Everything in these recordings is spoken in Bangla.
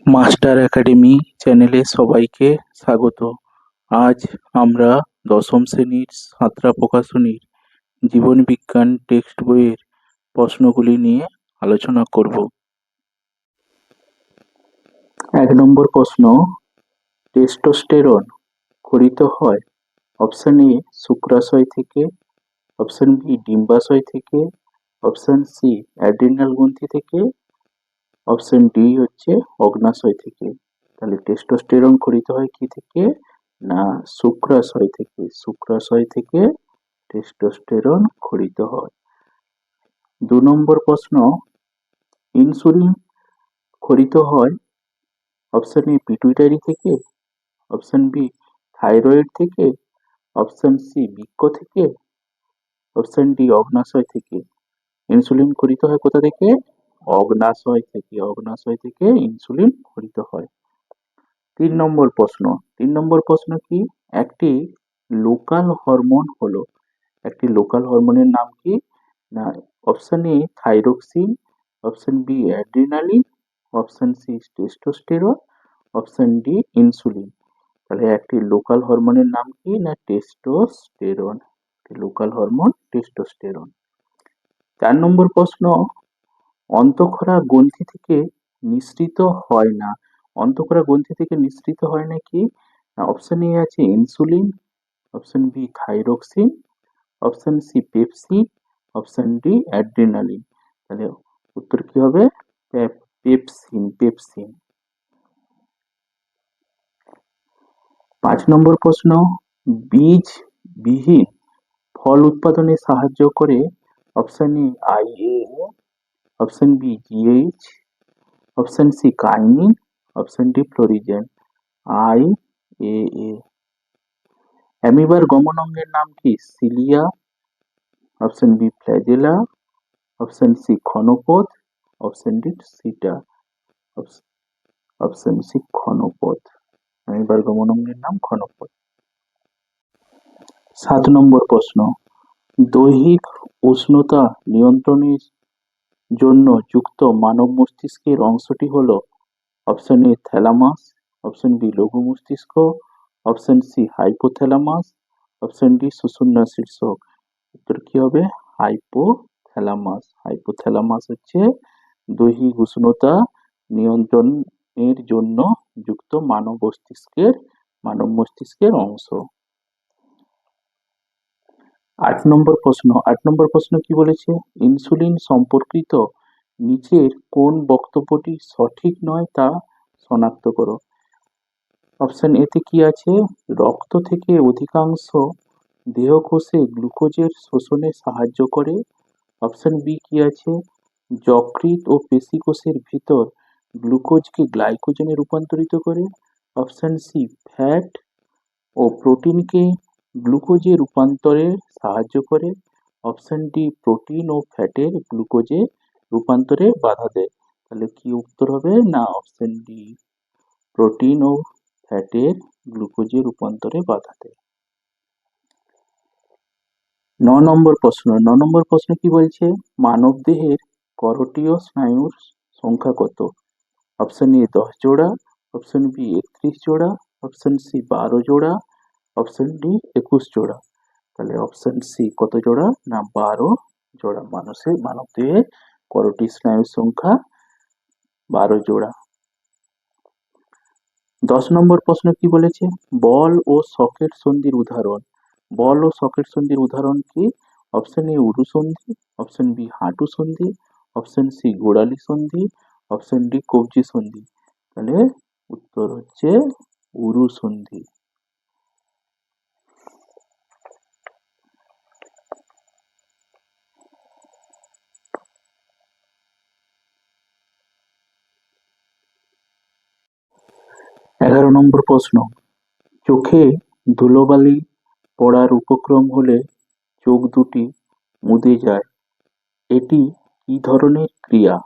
মাস্টার একাডেমি চ্যানেলে সবাইকে স্বাগত। আজ আমরা দশম শ্রেণীর সাঁতরা প্রকাশনীর জীবনবিজ্ঞান টেক্সট বইয়ের প্রশ্নগুলি নিয়ে আলোচনা করব। ১ নম্বর প্রশ্ন, টেস্টোস্টেরন ক্ষরিত হয় অপশন এ শুক্রাশয় থেকে, অপশন বি ডিম্বাশয় থেকে, অপশন সি অ্যাড্রিনাল গ্রন্থি থেকে, অপশন ডি হচ্ছে অগ্ন্যাশয় থেকে। তাহলে টেস্টোস্টেরন ক্ষরিত হয় কি থেকে? না, শুক্রাশয় থেকে। শুক্রাশয় থেকে টেস্টোস্টেরন ক্ষরিত হয়। ২ নম্বর প্রশ্ন, ইনসুলিন ক্ষরিত হয় অপশন এ পিটুইটারি থেকে, অপশন বি থাইরয়েড থেকে, অপশন সি বৃক্ক থেকে, অপশন ডি অগ্ন্যাশয় থেকে। ইনসুলিন ক্ষরিত হয় কোথা থেকে? অগ্ন্যাশয় থেকে। অগ্ন্যাশয় থেকে ইনসুলিন ক্ষরিত হয়। ৩ নম্বর প্রশ্ন। ৩ নম্বর প্রশ্ন কি? একটি লোকাল হরমোন হলো। একটি লোকাল হরমোনের নাম কি? না, option A thyroxine, option B adrenaline, option C testosterone, option D insulin. তাহলে একটি লোকাল হরমোনের নাম কি? না টেস্টোস্টেরন। Local hormone testosterone. ৪ নম্বর প্রশ্ন, অন্তঃক্ষরা গ্রন্থি থেকে নিঃসৃত হয় না। অন্তঃক্ষরা গ্রন্থি থেকে নিঃসৃত হয় না কি? অপশন এ আছে insulin, option B thyroxine, option C pepsin, option D adrenaline. তাহলে উত্তর কি হবে? পেপসিন। পেপসিন। ৫ নম্বর প্রশ্ন, বীজ বিহীন ফল উৎপাদনে সাহায্য করে option A IAA, option B GH, option C kinin, option D florigen. IAA. অ্যামিবার গমন অঙ্গের নাম কি? Cilia, option B flagella, option C ক্ষণপথ, অপশন ডি সিটা। অপশন সি ক্ষণপথ। অ্যামিবার গমন অঙ্গের নাম ক্ষণপথ। ৭ নম্বর প্রশ্ন, দৈহিক উষ্ণতা নিয়ন্ত্রণের জন্য যুক্ত মানব মস্তিষ্কের অংশটি হলো option A thalamus, option B লঘু মস্তিষ্ক, option C hypothalamus, option D সুষুম্না শীর্ষক। উত্তর কি হবে? হাইপোথ্যালামাস। হাইপোথ্যালামাস হচ্ছে দৈহিক উষ্ণতা নিয়ন্ত্রণের জন্য যুক্ত মানব মস্তিষ্কের অংশ। ৮ নম্বর প্রশ্ন। ৮ নম্বর প্রশ্ন কি বলেছে? ইনসুলিন সম্পর্কিত নিচের কোন বক্তব্যটি সঠিক নয় তা শনাক্ত করো। অপশন এ তে কি আছে? রক্ত থেকে অধিকাংশ দেহকোষে গ্লুকোজের শোষণে সাহায্য করে। অপশন বি কি আছে? যকৃৎ ও পেশিকোষের ভিতর গ্লুকোজকে গ্লাইকোজেনে রূপান্তরিত করে। অপশন সি ফ্যাট ও প্রোটিনকে গ্লুকোজে রূপান্তরে সাহায্য করে। অপশন ডি প্রোটিন ও ফ্যাটের গ্লুকোজে রূপান্তরে বাধা দেয়। তাহলে কি উত্তর হবে? না, অপশন ডি প্রোটিন ও ফ্যাটের গ্লুকোজে রূপান্তরে বাধা দেয়। ৯ নম্বর প্রশ্ন। ৯ নম্বর প্রশ্ন কি বলছে? মানবদেহের করোটীয় স্নায়ুর সংখ্যা কত? অপশন এ ১০ জোড়া, অপশন বি ৩১ জোড়া, অপশন সি ১২ জোড়া, অপশন ডি ২১ জোড়া। তাহলে অপশন সি কত জোড়া? না ১২ জোড়া। মানবদেহের করোটি স্নায়ুর সংখ্যা ১২ জোড়া। ১০ নম্বর প্রশ্ন কি বলেছে? বল ও সকেট সন্ধির উদাহরণ। বল ও সকেট সন্ধির উদাহরণ কি? অপশন এ উরু সন্ধি, অপশন বি হাঁটু সন্ধি, অপশন সি গোড়ালি সন্ধি, অপশন ডি কবজি সন্ধি। তাহলে উত্তর হচ্ছে উরু সন্ধি। ১১ নম্বর প্রশ্ন, চোখে ধুলোবালি পড়ার উপক্রম হলে চোখ দুটি মুদে যায়। এটি কি ধরনের ক্রিয়া?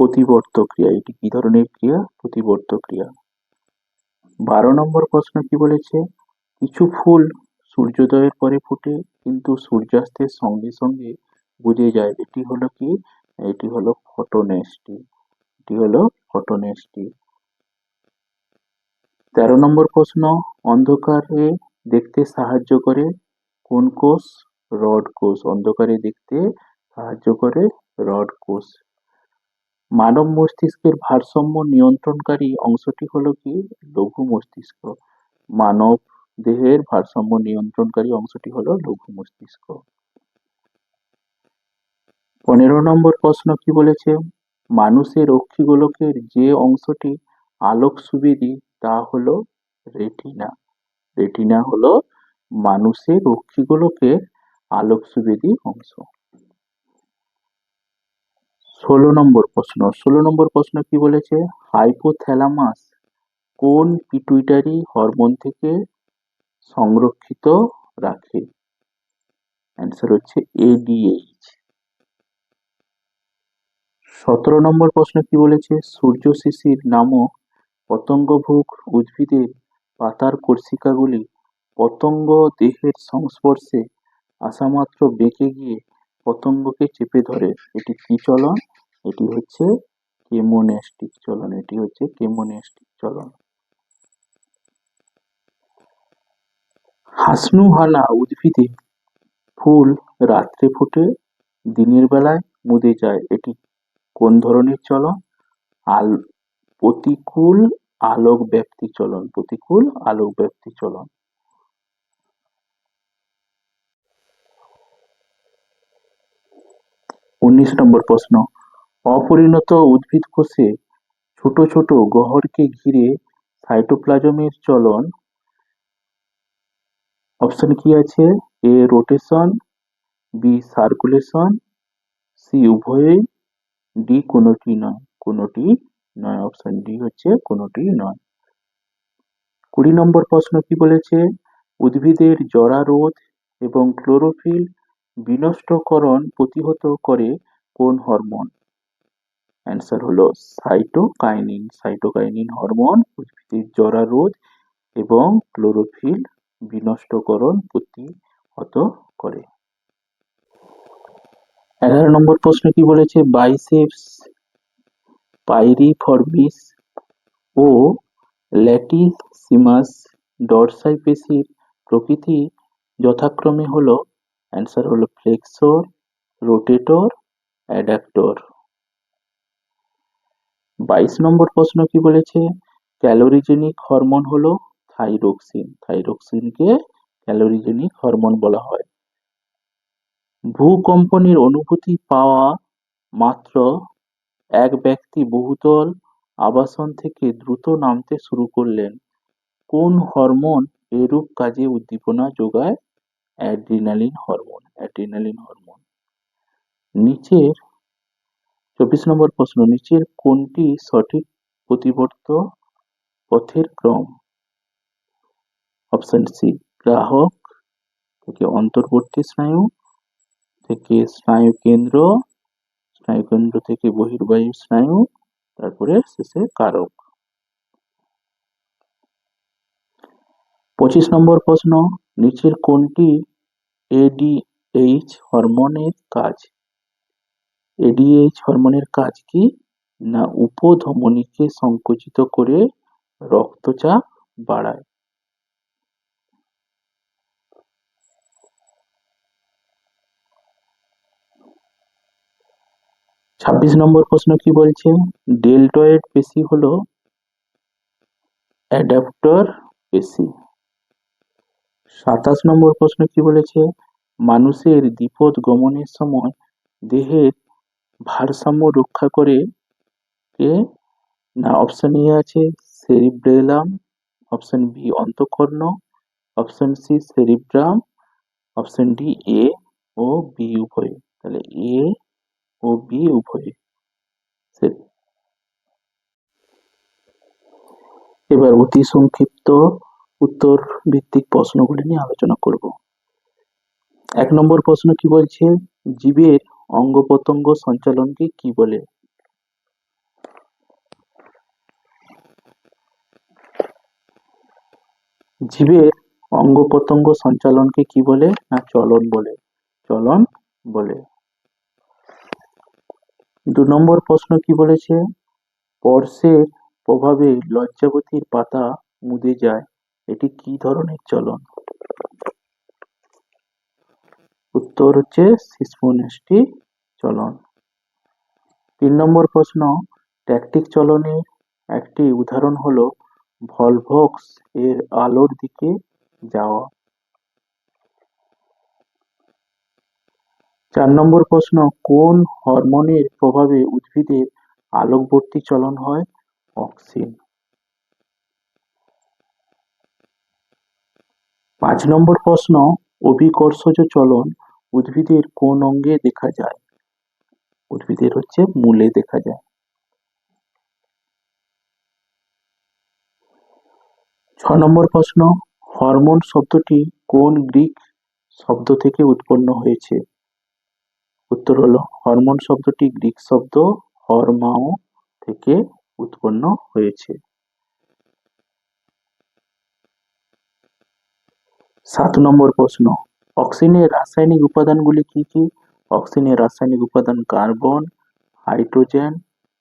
প্রতিবর্ত ক্রিয়া। এটি কি ধরনের ক্রিয়া? প্রতিবর্ত ক্রিয়া। ১২ নম্বর প্রশ্ন কি বলেছে? কিছু ফুল সূর্যোদয়ের পরে ফোটে কিন্তু সূর্যাস্তের সঙ্গে সঙ্গে বুঝে যায়। এটি হলো কি? এটি হলো ফটোনেস্টি। এটি হলো ফটোনেস্টি। 13 নম্বর প্রশ্ন, অন্ধকারে দেখতে সাহায্য করে কোন কোষ? রড কোষ। অন্ধকারে দেখতে সাহায্য করে রড কোষ। মানব মস্তিষ্কের ভারসাম্য নিয়ন্ত্রণকারী অংশটি হলো কি? লঘু মস্তিষ্ক। মানব দেহের ভারসাম্য নিয়ন্ত্রণকারী অংশটি হলো লঘু মস্তিষ্ক। 15 নম্বর প্রশ্ন কি বলেছে? মানুষের অক্ষিগোলকের যে অংশটি আলোক সুবিধি তা হলো রেটিনা। রেটিনা হলো মানুষের অক্ষিগোলকের আলোক সুবিধি অংশ। 16 নম্বর প্রশ্ন কি বলেছে? হাইপোথ্যালামাস কোন পিটুইটারি হরমোন থেকে সংরক্ষিত রাখে? অ্যান্সার হচ্ছে এডিএইচ। 17 নম্বর প্রশ্ন কি বলেছে? সূর্য শিশির নামক পতঙ্গভুক উদ্ভিদের পাতার কর্ষিকাগুলি পতঙ্গ দেহের সংস্পর্শে আসামাত্র বেঁকে গিয়ে পতঙ্গকে চেপে ধরে। এটি কি চলন? এটি হচ্ছে কেমোনেস্টিক চলন। এটি হচ্ছে কেমোনেস্টিক চলন। হাসনুহানা উদ্ভিদে ফুল রাত্রে ফোটে, দিনের বেলায় মুদে যায়। এটি কোন ধরনের চলন? প্রতিকূল আলোক ব্যাপ্তি চলন। প্রতিকূল আলোক ব্যাপ্তি চলন। 19 নম্বর প্রশ্ন, অপরিণত উদ্ভিদ কোষে ছোট ছোট গহ্বরকে ঘিরে সাইটোপ্লাজমের চলন। অপশন কি আছে? এ রোটেশন, বি সার্কুলেশন, সি উভয়ই, ডি কোনটি নয়। কোনটি নয়। অপশন ডি হচ্ছে কোনটি নয়। 20 নম্বর প্রশ্ন কি বলেছে? উদ্ভিদের জরা রোধ এবং ক্লোরোফিল বিনষ্টকরণ প্রতিহত করে কোন হরমোন? অ্যান্সার হলো সাইটোকাইনিন। সাইটোকাইনিন হরমোন উদ্ভিদের জরা রোধ এবং ক্লোরোফিল বিনষ্টকরণ প্রতিহত করে। 11 নম্বর প্রশ্ন কি বলেছে? বাইসেপস পাইরিফর্মিস ও ল্যাটিসিমাস ডরসাই পেশির প্রকৃতি যথাক্রমে হলো। অ্যান্সার হলো ফ্লেক্সর, রোটেটর, অ্যাডাক্টর। 22 নম্বর প্রশ্ন কি বলেছে? ক্যালোরিজেনিক হরমোন হলো থাইরোক্সিন। থাইরোক্সিনকে ক্যালোরিজেনিক হরমোন বলা হয়। ভূকম্পনের অনুভূতি পাওয়া মাত্র এক ব্যক্তি বহুতল আবাসন থেকে দ্রুত নামতে শুরু করলেন। কোন হরমোন এরূপ কাজে উদ্দীপনা যোগায়? Adrenaline hormone. Adrenaline hormone. নিচের 24 নম্বর প্রশ্ন, নিচের কোনটি সঠিক প্রতিবর্ত পথের ক্রম? অপশন সি গ্রাহক থেকে অন্তর্বর্তী স্নায়ু, থেকে স্নায়ু কেন্দ্র, স্নায়ু কেন্দ্র থেকে বহির্বাহী স্নায়ু, তারপরে শেষে কারক। 25 নম্বর প্রশ্ন, নিচের কোনটি এডিএইচ হরমোনের কাজ? এডিএইচ হরমোনের কাজ কি? না উপধমনীকে সংকুচিত করে রক্তচাপ বাড়ায়। 26 নম্বর প্রশ্ন কি বলছে? ডেলটয়েড পেশি হলো অ্যাডাপ্টর পেশি। 27 নম্বর প্রশ্ন কি বলেছে? মানুষের বিপদ গমনের সময় দেহের ভারসাম্য রক্ষা করে কে? না অপশন এ আছে সেরিব্রেলাম, অপশন বি অন্তঃকর্ণ, option C cerebrum, option D A ও বি উভয়। তাহলে এ ও বি উভয়। এবার অতি সংক্ষিপ্ত উত্তর ভিত্তিক প্রশ্নগুলি নিয়ে আলোচনা করব। 1 নম্বর প্রশ্ন কি বলছে? জীবের অঙ্গ প্রত্যঙ্গ সঞ্চালনকে কি বলে? জীবের অঙ্গ প্রত্যঙ্গ সঞ্চালনকে কি বলে? না চলন বলে। চলন বলে। 2 নম্বর প্রশ্ন কি বলেছে? স্পর্শের প্রভাবে লজ্জাবতীর পাতা মুদে যায়, এটি কি ধরনের চলন? উত্তর হচ্ছে শিশ্নন্যাষ্টি চলন। 3 নম্বর প্রশ্ন, ট্যাকটিক চলনের একটি উদাহরণ হলো ভলভক্স এর আলোর দিকে যাওয়া। 4 নম্বর প্রশ্ন, কোন হরমোনের প্রভাবে উদ্ভিদের আলোকবর্তী চলন হয়? অক্সিন। 5 নম্বর প্রশ্ন, অভিকর্ষজ চলন উদ্ভিদের কোন অঙ্গে দেখা যায়? উদ্ভিদের হচ্ছে মূলে দেখা যায়। 6 নম্বর প্রশ্ন, হরমোন শব্দটি কোন গ্রিক শব্দ থেকে উৎপন্ন হয়েছে? উত্তর হলো হরমোন শব্দটি গ্রিক শব্দ হরমাও থেকে উৎপন্ন হয়েছে। 7 নম্বর প্রশ্ন, অক্সিনের রাসায়নিক উপাদানগুলি কি কি? অক্সিনের রাসায়নিক উপাদান কার্বন, হাইড্রোজেন,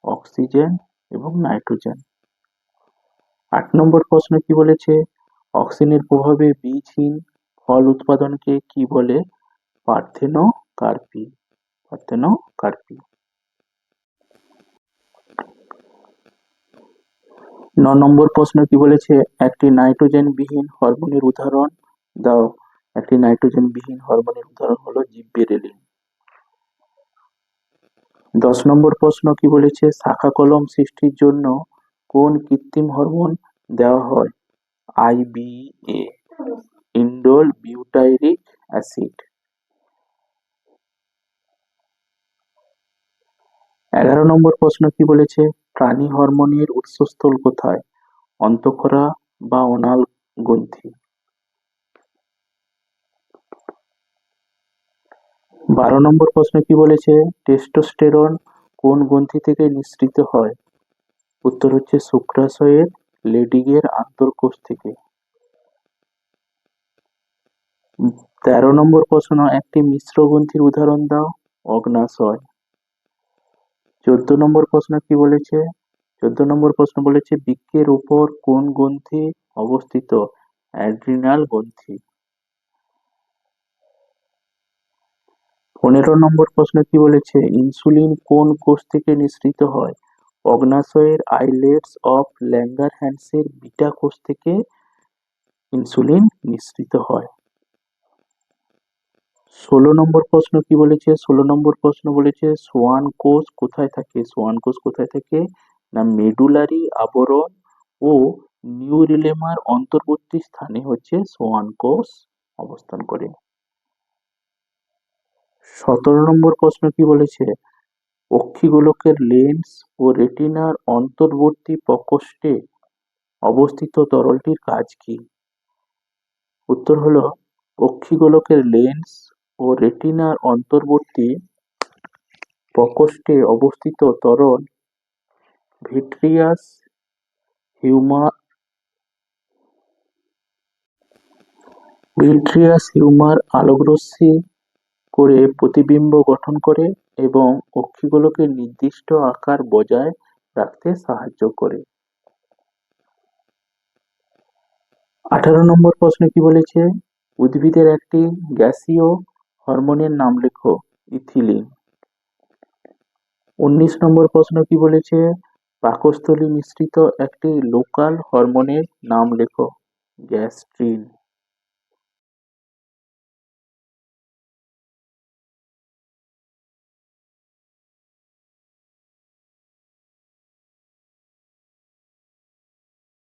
অক্সিজেন এবং নাইট্রোজেন। 8 নম্বর প্রশ্ন কি বলেছে? অক্সিনের প্রভাবে বীজহীন ফল উৎপাদনকে কি বলে? পার্থেনোকার্পি। পার্থেনোকার্পি। 9 নম্বর প্রশ্ন কি বলেছে? একটি নাইট্রোজেন বিহীন হরমোনের উদাহরণ দাও। একটি নাইট্রোজেন বিহীন হরমোনের উদাহরণ হলো জিব্বেরেলিন। 10 নম্বর প্রশ্ন কি বলেছে? শাখা কলম সৃষ্টির জন্য কোন কৃত্রিম হরমোন দেওয়া হয়? IBA, indole butyric acid. 11 নম্বর প্রশ্ন কি বলেছে? প্রাণী হরমোনের উৎসস্থল কোথায়? অন্তঃক্ষরা বা অনাল গ্রন্থি। 12 নম্বর প্রশ্ন কি বলেছে? টেস্টোস্টেরন কোন গ্রন্থি থেকে নিঃসৃত হয়? উত্তর হচ্ছে শুক্রাশয়ের লেডিগের আন্তঃকোষ থেকে। 13 নম্বর প্রশ্ন, একটি মিশ্র গ্রন্থির উদাহরণ দাও। অগ্ন্যাশয়। 14 নম্বর প্রশ্ন কি বলেছে? 14 নম্বর প্রশ্ন বলেছে বৃক্কের উপর কোন গ্রন্থি অবস্থিত? অ্যাড্রিনাল গ্রন্থি। 15 নম্বর প্রশ্ন কি বলেছে? ইনসুলিন কোন কোষ থেকে নিঃসৃত হয়? অগ্ন্যাশয়ের আইলেটস অফ ল্যাঙ্গারহ্যান্সের বিটা কোষ থেকে ইনসুলিন নিঃসৃত হয়। 16 নম্বর প্রশ্ন কি বলেছে? 16 নম্বর প্রশ্ন বলেছে সোয়ান কোষ কোথায় থাকে? সোয়ান কোষ কোথায় থাকে? না মেডুলারি আবরণ ও নিউরিলেমার অন্তর্বর্তী স্থানে হচ্ছে সোয়ান কোষ অবস্থান করে। 17 নম্বর প্রশ্ন কি বলেছে? অক্ষিগোলকের লেন্স ও রেটিনার অন্তর্বর্তী প্রকোষ্ঠে অবস্থিত তরলটির কাজ কি? উত্তর হলো অক্ষিগোলকের লেন্স ও রেটিনার অন্তর্বর্তী প্রকোষ্ঠে অবস্থিত তরল ভিট্রিয়াস হিউমার আলোকরশ্মি করে প্রতিবিম্ব গঠন করে এবং অক্ষিগোলকের নির্দিষ্ট আকার বজায় রাখতে সাহায্য করে। 18 নম্বর প্রশ্ন কি বলেছে? উদ্ভিদের একটি গ্যাসীয় হরমোনের নাম লেখো। ইথিলিন। 19 নম্বর প্রশ্ন কি বলেছে? পাকস্থলী নিঃসৃত একটি লোকাল হরমোনের নাম লেখো। গ্যাস্ট্রিন।